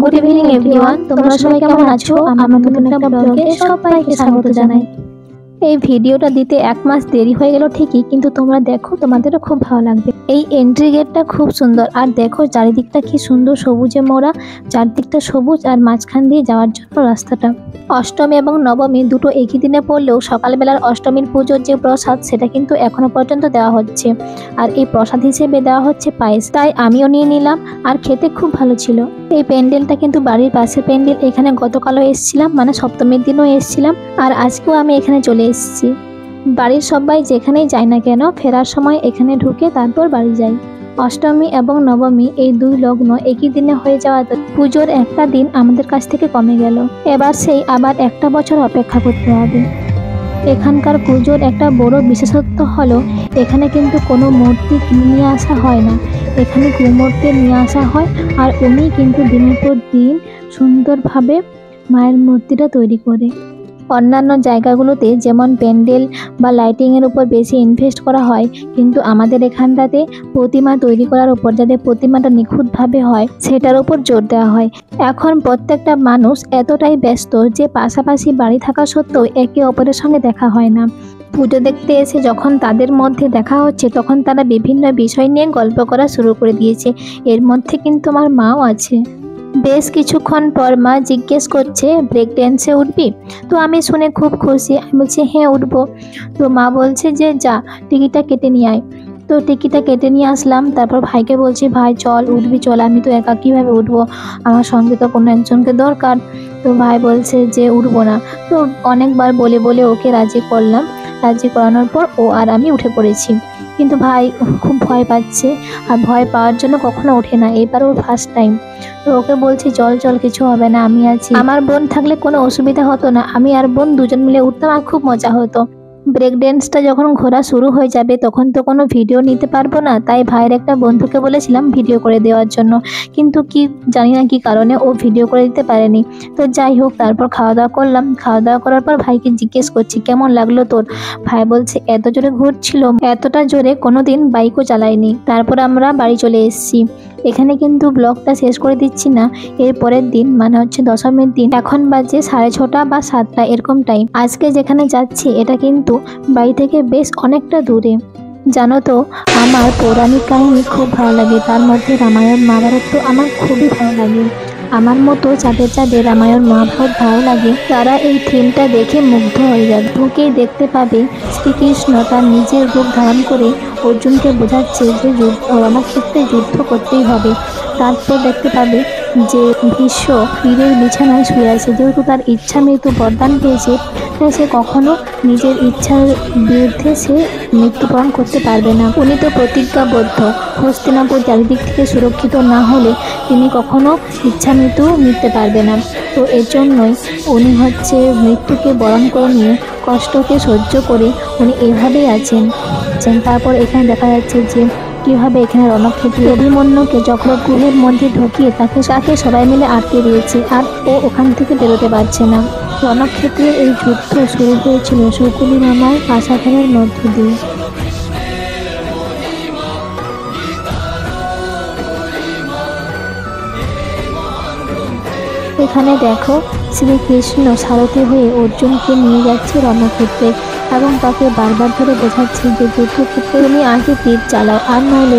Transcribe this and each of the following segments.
Good evening everyone, তোমরা সবাই কেমন আছো? আমার নতুন একটা ব্লগে সবাইকে স্বাগত জানাই। এই ভিডিওটা দিতে 1 মাস দেরি হয়ে গেল ঠিকই, কিন্তু তোমরা দেখো, তোমাদেরও খুব ভালো লাগবে। এই এন্ট্রি গেটটা খুব সুন্দর, আর দেখো চারিদিকটা কি সুন্দর সবুজে মোড়া, চারদিকটা সবুজ আর মাঝখান দিয়ে যাওয়ার জন্য রাস্তাটা। অষ্টমী এবং নবমী দুটো একই দিনে পড়লেও সকালবেলার অষ্টমীর পুজোর যে প্রসাদ সেটা কিন্তু এখনো পর্যন্ত দেওয়া হচ্ছে, আর এই প্রসাদ হিসেবে দেওয়া হচ্ছে পায়েস। তাই আমিও নিয়ে নিলাম, আর খেতে খুব ভালো ছিল। এই প্যান্ডেলটা কিন্তু বাড়ির পাশের প্যান্ডেল। এখানে গতকালও এসেছিলাম, মানে সপ্তমীর দিনও এসেছিলাম, আর আজকেও আমি এখানে চলে এসেছি। বাড়ির সবাই যেখানেই যায় না কেন, ফেরার সময় এখানে ঢুকে তারপর বাড়ি যাই। অষ্টমী এবং নবমী এই দুই লগ্ন একই দিনে হয়ে যাওয়াতে পুজোর একটা দিন আমাদের কাছ থেকে কমে গেল। এবার সেই আবার একটা বছর অপেক্ষা করতে হবে। এখানকার পুজোর একটা বড় বিশেষত্ব হলো এখানে কিন্তু কোনো মূর্তি কিনে নিয়ে আসা হয় না, এখানে কুমূর্তি নিয়ে আসা হয়, আর উনি কিন্তু দিনের পর দিন সুন্দরভাবে মায়ের মূর্তিটা তৈরি করে। অন্যান্য জায়গাগুলোতে যেমন প্যান্ডেল বা লাইটিংয়ের উপর বেশি ইনভেস্ট করা হয়, কিন্তু আমাদের এখানটাতে প্রতিমা তৈরি করার উপর, যাতে প্রতিমাটা নিখুঁতভাবে হয় সেটার উপর জোর দেওয়া হয়। এখন প্রত্যেকটা মানুষ এতটাই ব্যস্ত যে পাশাপাশি বাড়ি থাকা সত্ত্বেও একে অপরের সঙ্গে দেখা হয় না। পুজো দেখতে এসে যখন তাদের মধ্যে দেখা হচ্ছে, তখন তারা বিভিন্ন বিষয় নিয়ে গল্প করা শুরু করে দিয়েছে। এর মধ্যে কিন্তু আমার মাও আছে। বেশ কিছুক্ষণ পর মা জিজ্ঞেস করছে, ব্রেক ড্যান্সে উঠবি? তো আমি শুনে খুব খুশি, আমি বলছি হ্যাঁ উঠবো। তো মা বলছে যে যা টিকিটটা কেটে নিয়ে আয়। তো টিকিটটা কেটে নিয়ে আসলাম, তারপর ভাইকে বলছি ভাই চল উঠবি, চল, আমি তো একা কীভাবে উঠবো, আমার সঙ্গে তো কোনো একজনকে দরকার। তো ভাই বলছে যে উঠবো না। তো অনেকবার বলে বলে ওকে রাজি করলাম। রাজি করানোর পর ও আর আমি উঠে পড়েছি, কিন্তু ভাই খুব ভয় পাচ্ছে, আর ভয় পাওয়ার জন্য কখনো ওঠে না, এবার ওর ফার্স্ট টাইম। তো ওকে বলছি চল চল, কিছু হবে না, আমি আছি। আমার বোন থাকলে কোনো অসুবিধা হতো না, আমি আর বোন দুজন মিলে উঠতাম আর খুব মজা হতো। ব্রেক ড্যান্সটা যখন ঘোরা শুরু হয়ে যাবে তখন তো কোনো ভিডিও নিতে পারবো না, তাই ভাইয়ের একটা বন্ধুকে বলেছিলাম ভিডিও করে দেওয়ার জন্য, কিন্তু কি জানি না কি কারণে ও ভিডিও করে দিতে পারেনি। তো যাই হোক, তারপর খাওয়া দাওয়া করলাম। খাওয়া দাওয়া করার পর ভাইকে জিজ্ঞেস করছি কেমন লাগলো তোর। ভাই বলছে এত জোরে ঘুরছিল, এতটা জোরে কোনোদিন বাইকও চালায়নি। তারপর আমরা বাড়ি চলে এসেছি। এখানে কিন্তু ব্লগটা শেষ করে দিচ্ছি না, এর পরের দিন মানে হচ্ছে দশমীর দিন। এখন বাজে 6:30 বা 7টা এরকম টাইম। আজকে যেখানে যাচ্ছি এটা কিন্তু বাড়ি থেকে বেশ অনেকটা দূরে। জানো তো, আমার পৌরাণিক কাহিনী খুব ভালো লাগে, তার মধ্যে রামায়ণ মহাভারত তো আমার খুবই ভালো লাগে। আমার মতো যাদের যাদের রামায়ণ মহাভারত ভালো লাগে তারা এই থিমটা দেখে মুগ্ধ হয়ে যাবে। ঢুকেই দেখতে পাবে শ্রীকৃষ্ণ তার নিজের রূপ ধারণ করে অর্জুনকে বোঝাচ্ছে যে রণক্ষেত্রে যুদ্ধ করতেই হবে। তারপর দেখতে পাবে যে ভীষ্ম তীরের বিছানায় শুয়ে আছে, যেহেতু তার ইচ্ছা মৃত্যু বরদান পেয়েছে, তাই সে কখনো নিজের ইচ্ছার বিরুদ্ধে সে মৃত্যুবরণ করতে পারবে না। উনি তো প্রতিজ্ঞাবদ্ধ, হস্তিনাপুর চারিদিক থেকে সুরক্ষিত না হলে তিনি কখনো ইচ্ছা মৃত্যু মিটতে পারবে না। তো এর জন্যই উনি হচ্ছে মৃত্যুকে বরণ করে নিয়ে কষ্টকে সহ্য করে উনি এভাবেই আছেন। তারপর এখানে দেখা যাচ্ছে যে কীভাবে এখানে রণক্ষেত্রে অভিমন্যুকে চক্রগৃহের মধ্যে ঢুকিয়ে তাকে সবাই মিলে আটকে দিয়েছে, আর ও ওখান থেকে বেরোতে পারছে না। রণক্ষেত্রে এই যুদ্ধ শুরু হয়েছিল শকুনি মামার আশাঘাতের মধ্য দিয়ে। এখানে দেখো শ্রীকৃষ্ণ সারথি হয়ে অর্জুনকে নিয়ে যাচ্ছে রণক্ষেত্রে, এবং তাকে বারবার ধরে বোঝাচ্ছে যে যুদ্ধক্ষেত্রে তুমি আগে তীর চালাও, আর নইলে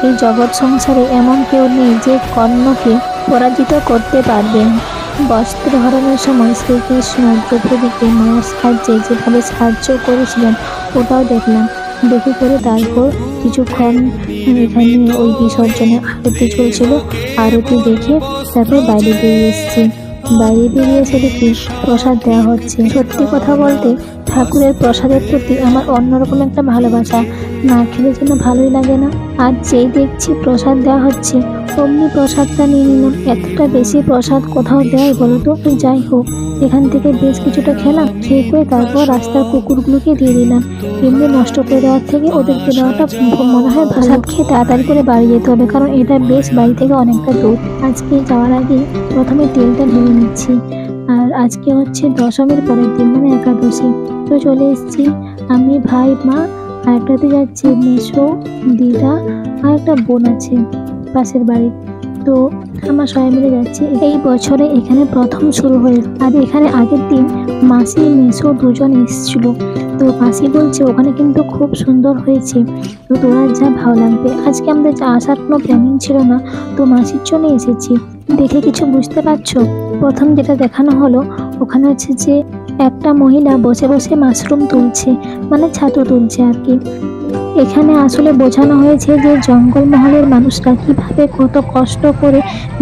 এই জগৎ সংসারে এমন কেউ নেই যে কর্ণকে পরাজিত করতে পারবে। বস্ত্র হরণের সময় শ্রীকৃষ্ণ দ্রৌপদীকে মায়ের সাহায্যে যেভাবে সাহায্য করেছিলেন ওটাও দেখলাম। দেখে করে তারপর কিছুক্ষণ এখানে ওই বিসর্জনে আরতি চলছিল, আরতি দেখে তারপর বাইরে বেরিয়ে এসেছি। বাইরে বেরিয়ে এসে দেখি প্রসাদ দেওয়া হচ্ছে। সত্যি কথা বলতে ঠাকুরের প্রসাদের প্রতি আমার অন্যরকম একটা ভালোবাসা, না খেলে যেন ভালোই লাগে না। আর যেই দেখছি প্রসাদ দেওয়া হচ্ছে অমনি প্রসাদটা নিয়ে নিলাম। এতটা বেশি প্রসাদ কোথাও দেয় বলো তো? যাই হোক, এখান থেকে বেশ কিছুটা খেলাম, খেয়ে করে তারপর রাস্তার কুকুরগুলোকে দিয়ে দিলাম। এমনি নষ্ট করে দেওয়ার থেকে ওদেরকে দেওয়াটা মনে হয় ভালো। খেয়ে তাড়াতাড়ি করে বাড়ি যেতে হবে, কারণ এটা বেশ বাড়ি থেকে অনেকটা দূর। আজকে যাওয়ার আগে প্রথমে তেলটা ঢেলে নিচ্ছি। আর আজকে হচ্ছে দশমীর পরের দিন, মানে একাদশী। তো চলে এসেছি আমি, ভাই, মা, আর একটাতে যাচ্ছি মেসো, দিদা, আর একটা বোন আছে পাশের বাড়ির। তো তো আমরা সবাই মিলে যাচ্ছি। এই বছরে এখানে প্রথম শুরু হয়েছে, আর এখানে আগের দিন মাসি মেসো দুজন এসেছিল। তো মাসি বলছে ওখানে কিন্তু খুব সুন্দর হয়েছে, তো তোরা যা, ভালো লাগবে। আজকে আমাদের যা আসার কোনো প্ল্যানিং ছিল না, তো মাসির জন্য এসেছি। দেখে কিছু বুঝতে পারছো? প্রথম যেটা দেখানো হলো, ওখানে হচ্ছে যে একটা মহিলা বসে বসে মাশরুম তুলছে, মানে ছাতু তুলছে আর কি। এখানে আসলে বোঝানো হয়েছে যে জঙ্গলমহলের মানুষরা কিভাবে কত কষ্ট করে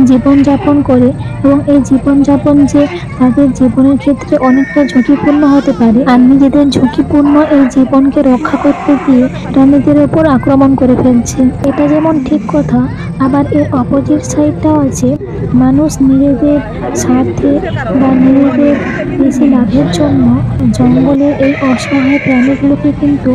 জীবনযাপন করে, এবং এই জীবনযাপন যে তাদের জীবনের ক্ষেত্রে অনেকটা ঝুঁকিপূর্ণ হতে পারে, আর নিজেদের ঝুঁকিপূর্ণ এই জীবনকে রক্ষা করতে গিয়ে প্রাণীদের ওপর আক্রমণ করে ফেলছে। এটা যেমন ঠিক কথা, আবার এর অপোজিট সাইডটাও আছে। মানুষ নিজেদের স্বার্থে বা নিজেদের বেশি লাভের জন্য জঙ্গলের এই অসহায় প্রাণীগুলোকে কিন্তু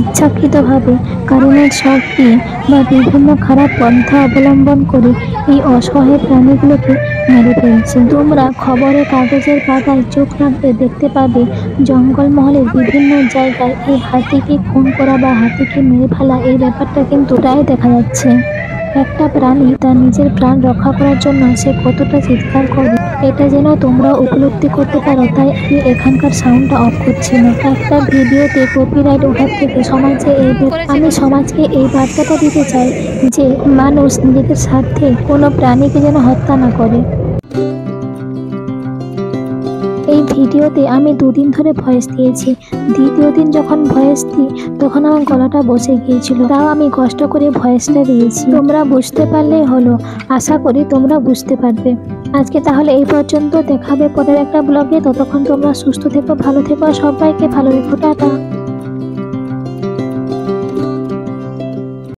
ইচ্ছাকৃতভাবে কারণের শক্তি বা বিভিন্ন খারাপ পন্থা অবলম্বন করে এই অসহায় প্রাণীগুলোকে মেরে ফেলছে। তোমরা খবরের কাগজের পাতায় চোখ রাখলে দেখতে পাবে জঙ্গলমহলের বিভিন্ন জায়গায় এই হাতিকে খুন করা বা হাতিকে মেরে ফেলা, এই ব্যাপারটা কিন্তু প্রায় দেখা যাচ্ছে। একটা প্রাণী তার নিজের প্রাণ রক্ষা করার জন্য সে কতটা চিৎকার করে, এটা যেন তোমরা উপলব্ধি করতে পারো। তাই আমি এখানকার সাউন্ডটা অফ করছি না। একটা ভিডিওতে কপিরাইট ওঠার থেকে আমি সমাজকে এই বার্তাটা দিতে চাই যে মানুষ নিজেদের স্বার্থে কোনো প্রাণীকে যেন হত্যা না করে। এই ভিডিওতে আমি 2 দিন ধরে ভয়েস দিয়েছি। দ্বিতীয় দিন যখন ভয়েস দিই তখন আমার গলাটা বসে গিয়েছিল, তাও আমি কষ্ট করে ভয়েসটা দিয়েছি। তোমরা বুঝতে পারলেই হলো, আশা করি তোমরা বুঝতে পারবে। আজকে তাহলে এই পর্যন্ত, দেখাবে পরের একটা ব্লগে। ততক্ষণ তোমরা সুস্থ থেকো, ভালো থেকো, সবাইকে ভালো রেখো, টাটা।